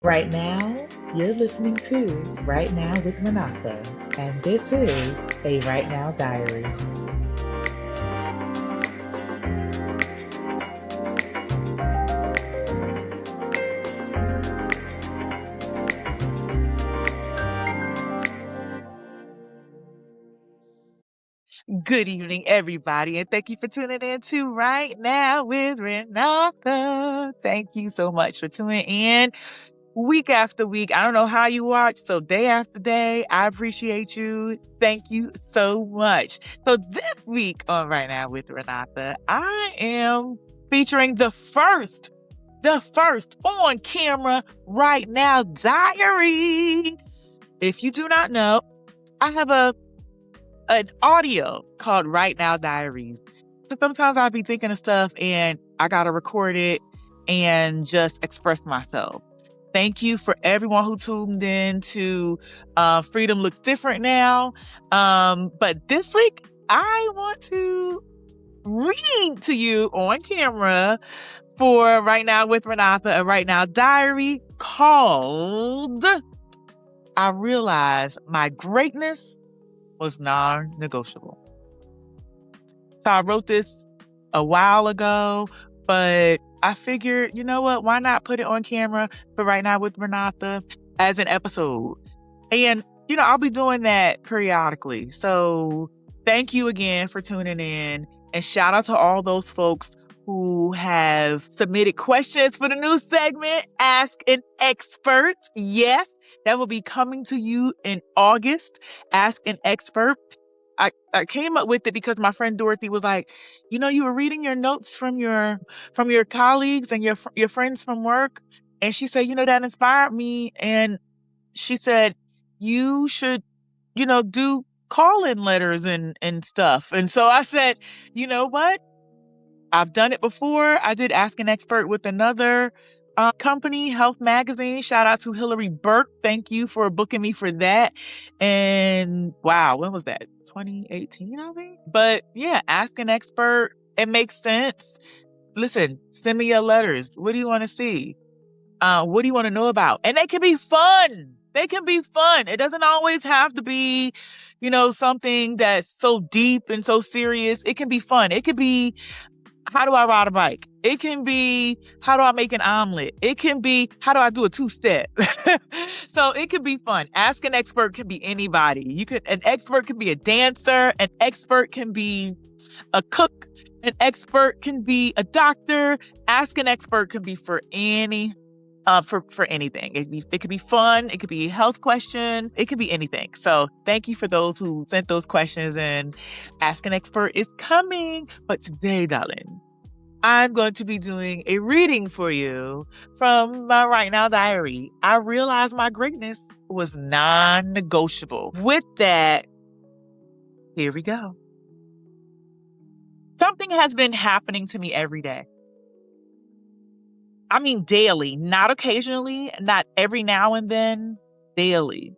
Right now, you're listening to Right Now with Renata, and this is a Right Now Diary. Good evening, everybody, and thank you for tuning in to Right Now with Renata. Thank you so much for tuning in week after week. I don't know how you watch, so day after day, I appreciate you. Thank you so much. So this week on Right Now with Renata, I am featuring the first on camera Right Now diary. If you do not know, I have an audio called Right Now Diaries. So sometimes I'll be thinking of stuff and I gotta record it and just express myself. Thank you for everyone who tuned in to Freedom Looks Different Now. But this week, I want to read to you on camera for Right Now with Renata, a Right Now diary called I Realize My Greatness Was Non-Negotiable. So I wrote this a while ago, but I figured, you know what? Why not put it on camera for Right Now with Renata as an episode? And, I'll be doing that periodically. So thank you again for tuning in. And shout out to all those folks who have submitted questions for the new segment, Ask an Expert. Yes, that will be coming to you in August. Ask an Expert. I came up with it because my friend Dorothy was like, you were reading your notes from your colleagues and your friends from work. And she said, that inspired me. And she said, you should, do call-in letters and stuff. And so I said, you know what? I've done it before. I did Ask an Expert with another company, Health Magazine. Shout out to Hillary Burke. Thank you for booking me for that. And wow, when was that? 2018, I think. But yeah, Ask an Expert. It makes sense. Listen, send me your letters. What do you want to see? What do you want to know about? And they can be fun. They can be fun. It doesn't always have to be, something that's so deep and so serious. It can be fun. It could be, how do I ride a bike? It can be, how do I make an omelet? It can be, how do I do a two-step? So it can be fun. Ask an Expert can be anybody. An expert can be a dancer. An expert can be a cook. An expert can be a doctor. Ask an Expert can be for for anything. It could be fun. It could be a health question. It could be anything. So thank you for those who sent those questions, and Ask an Expert is coming. But today, darling, I'm going to be doing a reading for you from my Right Now diary. I realized my greatness was non-negotiable. With that, here we go. Something has been happening to me every day. I mean, daily, not occasionally, not every now and then, daily.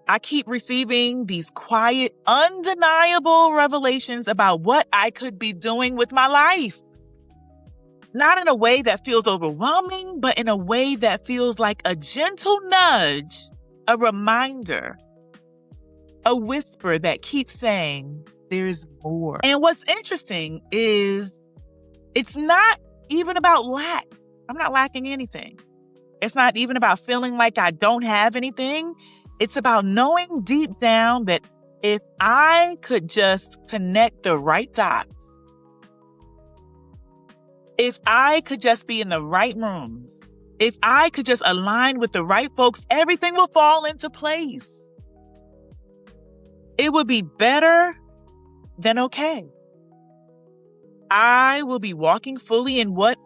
I keep receiving these quiet, undeniable revelations about what I could be doing with my life. Not in a way that feels overwhelming, but in a way that feels like a gentle nudge, a reminder, a whisper that keeps saying, there's more. And what's interesting is it's not even about lack. I'm not lacking anything. It's not even about feeling like I don't have anything. It's about knowing deep down that if I could just connect the right dots, if I could just be in the right rooms, if I could just align with the right folks, everything will fall into place. It would be better than okay. I will be walking fully in what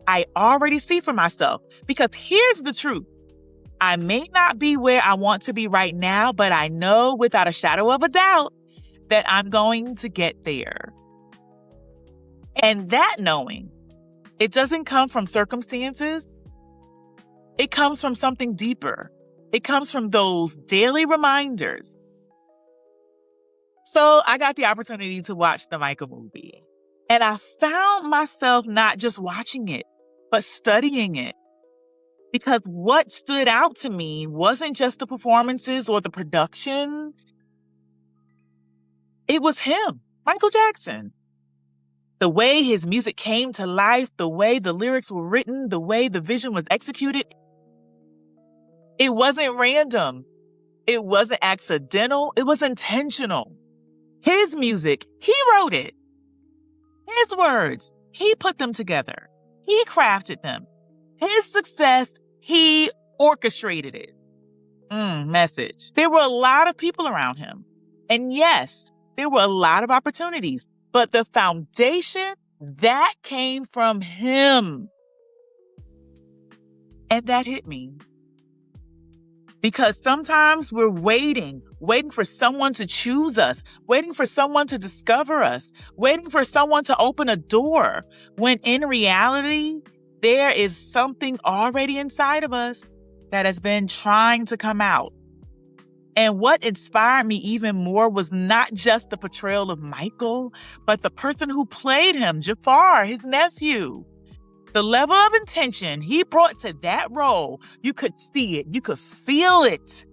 I already see for myself. Because here's the truth. I may not be where I want to be right now, but I know without a shadow of a doubt that I'm going to get there. And that knowing, it doesn't come from circumstances. It comes from something deeper. It comes from those daily reminders. So I got the opportunity to watch the Micah movie. And I found myself not just watching it, but studying it. Because what stood out to me wasn't just the performances or the production. It was him, Michael Jackson. The way his music came to life, the way the lyrics were written, the way the vision was executed, it wasn't random. It wasn't accidental. It was intentional. His music, he wrote it. His words, he put them together. He crafted them. His success, he orchestrated it. Message. There were a lot of people around him. And yes, there were a lot of opportunities. But the foundation, that came from him. And that hit me. Because sometimes we're waiting for someone to choose us, waiting for someone to discover us, waiting for someone to open a door, when in reality, there is something already inside of us that has been trying to come out. And what inspired me even more was not just the portrayal of Michael, but the person who played him, Jafar, his nephew. The level of intention he brought to that role, you could see it. You could feel it.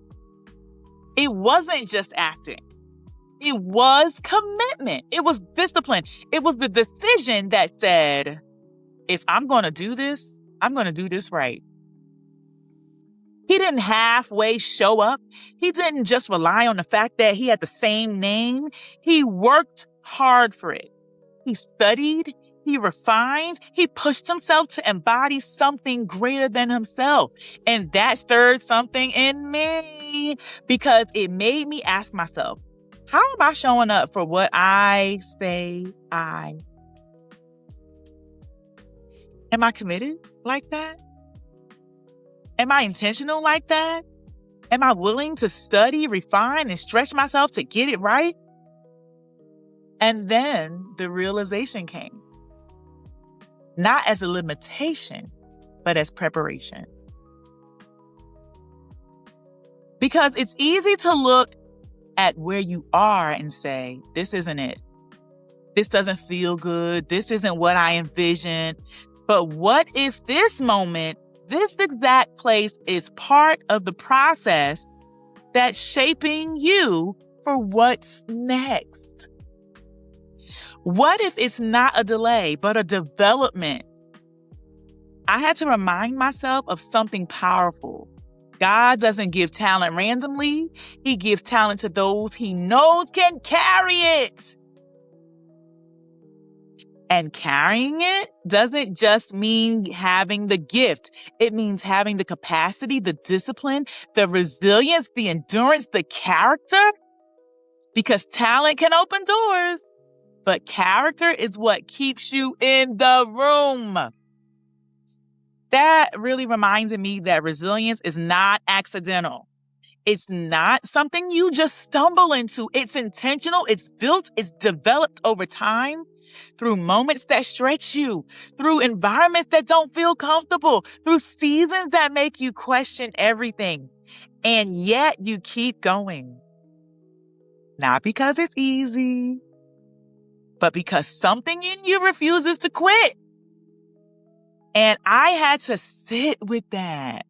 It wasn't just acting. It was commitment. It was discipline. It was the decision that said, if I'm going to do this, I'm going to do this right. He didn't halfway show up. He didn't just rely on the fact that he had the same name. He worked hard for it. He studied. He refined, he pushed himself to embody something greater than himself. And that stirred something in me because it made me ask myself, how am I showing up for what I say I? Am I committed like that? Am I intentional like that? Am I willing to study, refine, and stretch myself to get it right? And then the realization came. Not as a limitation, but as preparation. Because it's easy to look at where you are and say, this isn't it. This doesn't feel good. This isn't what I envisioned. But what if this moment, this exact place is part of the process that's shaping you for what's next? What if it's not a delay, but a development? I had to remind myself of something powerful. God doesn't give talent randomly. He gives talent to those he knows can carry it. And carrying it doesn't just mean having the gift. It means having the capacity, the discipline, the resilience, the endurance, the character. Because talent can open doors. But character is what keeps you in the room. That really reminded me that resilience is not accidental. It's not something you just stumble into. It's intentional. It's built. It's developed over time through moments that stretch you, through environments that don't feel comfortable, through seasons that make you question everything. And yet you keep going. Not because it's easy, but because something in you refuses to quit. And I had to sit with that.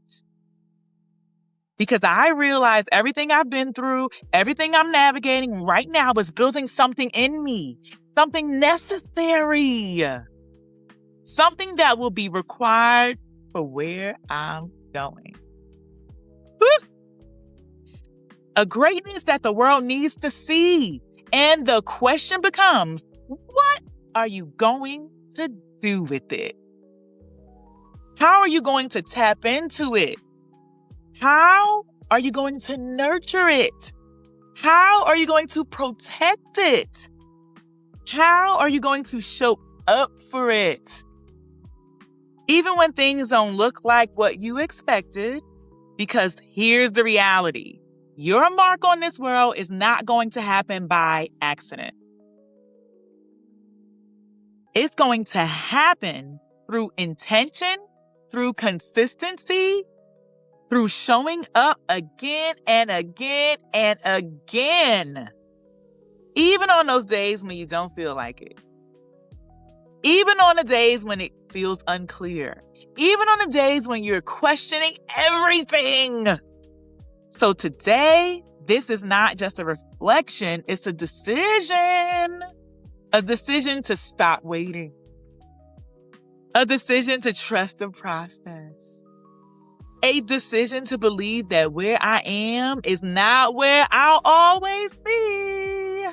Because I realized everything I've been through, everything I'm navigating right now is building something in me, something necessary, something that will be required for where I'm going. Woo! A greatness that the world needs to see. And the question becomes, what are you going to do with it? How are you going to tap into it? How are you going to nurture it? How are you going to protect it? How are you going to show up for it? Even when things don't look like what you expected, because here's the reality. Your mark on this world is not going to happen by accident. It's going to happen through intention, through consistency, through showing up again and again and again. Even on those days when you don't feel like it. Even on the days when it feels unclear. Even on the days when you're questioning everything. So today, this is not just a reflection, it's a decision. A decision to stop waiting. A decision to trust the process. A decision to believe that where I am is not where I'll always be.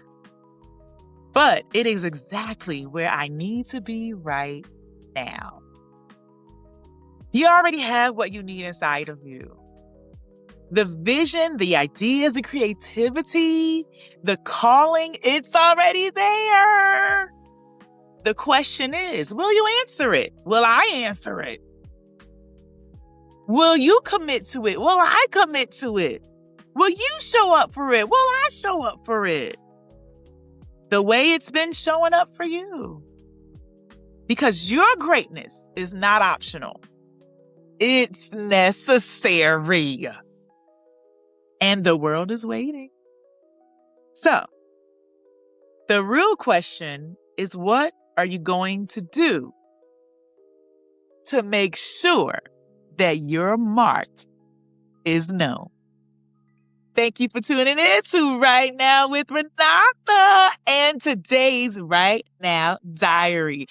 But it is exactly where I need to be right now. You already have what you need inside of you. The vision, the ideas, the creativity, the calling, it's already there. The question is, will you answer it? Will I answer it? Will you commit to it? Will I commit to it? Will you show up for it? Will I show up for it? The way it's been showing up for you. Because your greatness is not optional. It's necessary. And the world is waiting. So, the real question is, what are you going to do to make sure that your mark is known? Thank you for tuning in to Right Now with Renata and today's Right Now Diary.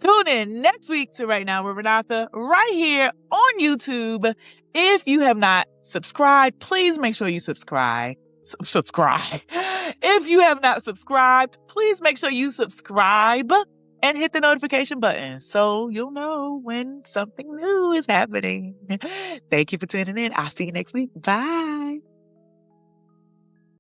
Tune in next week to Right Now with Renata right here on YouTube. If you have not subscribed, please make sure you subscribe. Subscribe. If you have not subscribed, please make sure you subscribe and hit the notification button so you'll know when something new is happening. Thank you for tuning in. I'll see you next week. Bye.